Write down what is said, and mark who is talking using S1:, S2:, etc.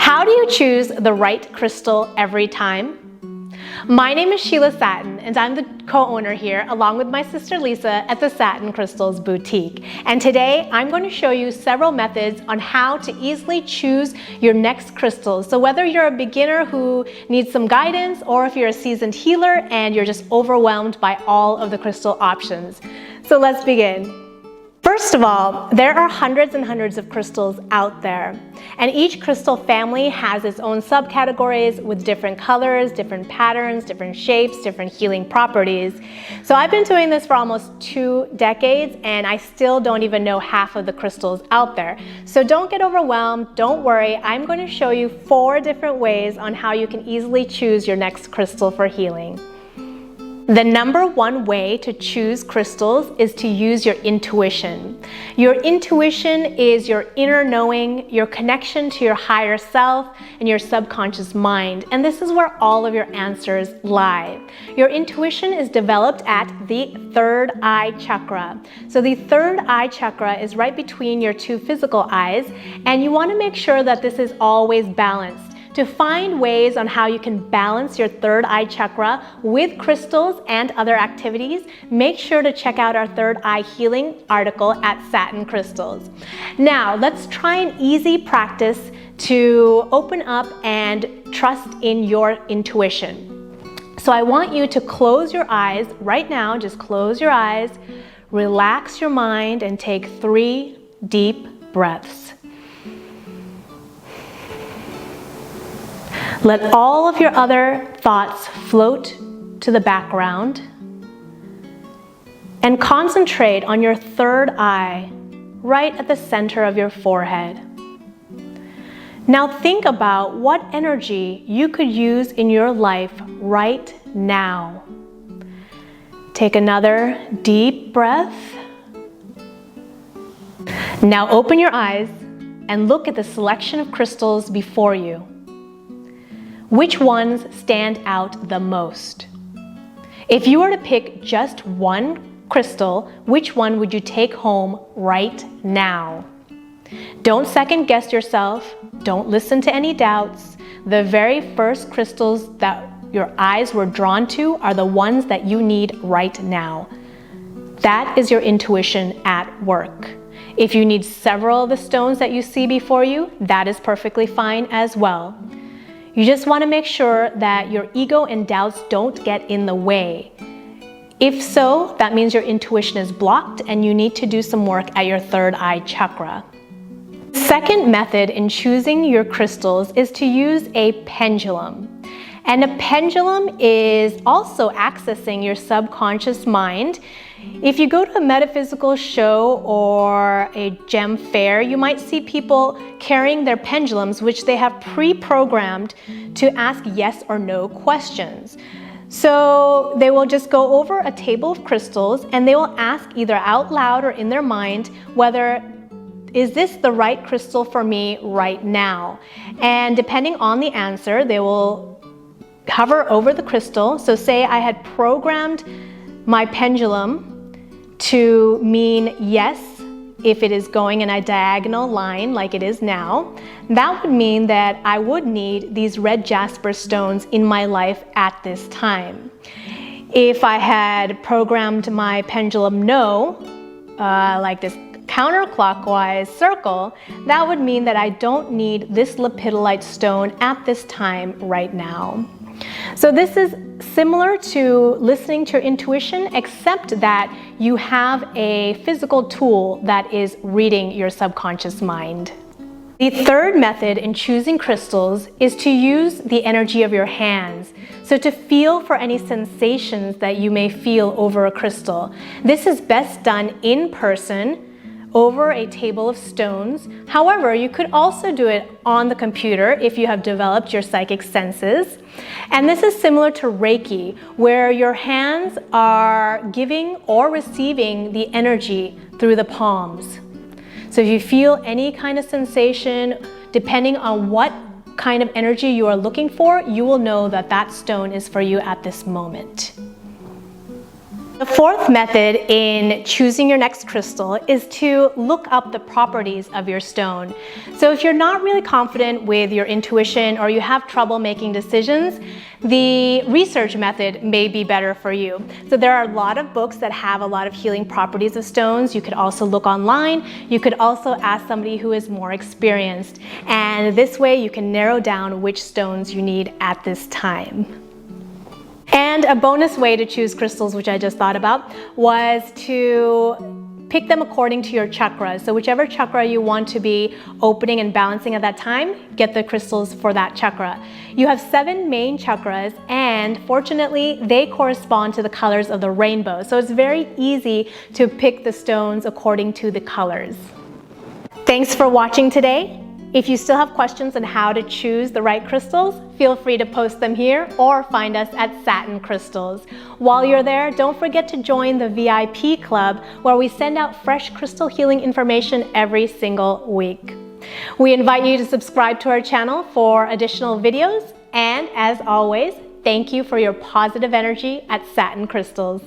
S1: How do you choose the right crystal every time? My name is Sheila Satin, and I'm the co-owner here, along with my sister Lisa, at the Satin Crystals Boutique. And today, I'm going to show you several methods on how to easily choose your next crystals. So whether you're a beginner who needs some guidance, or if you're a seasoned healer and you're just overwhelmed by all of the crystal options. So let's begin. First of all, there are hundreds and hundreds of crystals out there, and each crystal family has its own subcategories with different colors, different patterns, different shapes, different healing properties. So I've been doing this for almost 2 decades, and I still don't even know half of the crystals out there. So don't get overwhelmed, don't worry. I'm going to show you 4 different ways on how you can easily choose your next crystal for healing. The number 1 way to choose crystals is to use your intuition. Your intuition is your inner knowing, your connection to your higher self and your subconscious mind. And this is where all of your answers lie. Your intuition is developed at the third eye chakra. So the third eye chakra is right between your 2 physical eyes, and you want to make sure that this is always balanced. To find ways on how you can balance your third eye chakra with crystals and other activities, make sure to check out our third eye healing article at Satin Crystals. Now, let's try an easy practice to open up and trust in your intuition. So I want you to close your eyes right now. Just close your eyes, relax your mind, and take 3 deep breaths. Let all of your other thoughts float to the background and concentrate on your third eye right at the center of your forehead. Now think about what energy you could use in your life right now. Take another deep breath. Now open your eyes and look at the selection of crystals before you. Which ones stand out the most? If you were to pick just one crystal, which one would you take home right now? Don't second guess yourself. Don't listen to any doubts. The very first crystals that your eyes were drawn to are the ones that you need right now. That is your intuition at work. If you need several of the stones that you see before you, that is perfectly fine as well. You just want to make sure that your ego and doubts don't get in the way. If so, that means your intuition is blocked and you need to do some work at your third eye chakra. The second method in choosing your crystals is to use a pendulum. And a pendulum is also accessing your subconscious mind. If you go to a metaphysical show or a gem fair, you might see people carrying their pendulums, which they have pre-programmed to ask yes or no questions. So they will just go over a table of crystals and they will ask either out loud or in their mind whether, is this the right crystal for me right now? And depending on the answer, they will hover over the crystal. So say I had programmed my pendulum to mean yes if it is going in a diagonal line like it is now. That would mean that I would need these red jasper stones in my life at this time. If I had programmed my pendulum no, like this counterclockwise circle, that would mean that I don't need this lepidolite stone at this time right now. So this is similar to listening to your intuition, except that you have a physical tool that is reading your subconscious mind. The third method in choosing crystals is to use the energy of your hands. So to feel for any sensations that you may feel over a crystal. This is best done in person, over a table of stones. However, you could also do it on the computer if you have developed your psychic senses. And this is similar to Reiki, where your hands are giving or receiving the energy through the palms. So if you feel any kind of sensation, depending on what kind of energy you are looking for, you will know that that stone is for you at this moment. The fourth method in choosing your next crystal is to look up the properties of your stone. So if you're not really confident with your intuition or you have trouble making decisions, the research method may be better for you. So there are a lot of books that have a lot of healing properties of stones. You could also look online. You could also ask somebody who is more experienced. And this way you can narrow down which stones you need at this time. And a bonus way to choose crystals, which I just thought about, was to pick them according to your chakras. So whichever chakra you want to be opening and balancing at that time, get the crystals for that chakra. You have 7 main chakras, and fortunately, they correspond to the colors of the rainbow. So it's very easy to pick the stones according to the colors. Thanks for watching today. If you still have questions on how to choose the right crystals, feel free to post them here or find us at Satin Crystals. While you're there, don't forget to join the VIP club where we send out fresh crystal healing information every single week. We invite you to subscribe to our channel for additional videos, and as always, thank you for your positive energy at Satin Crystals.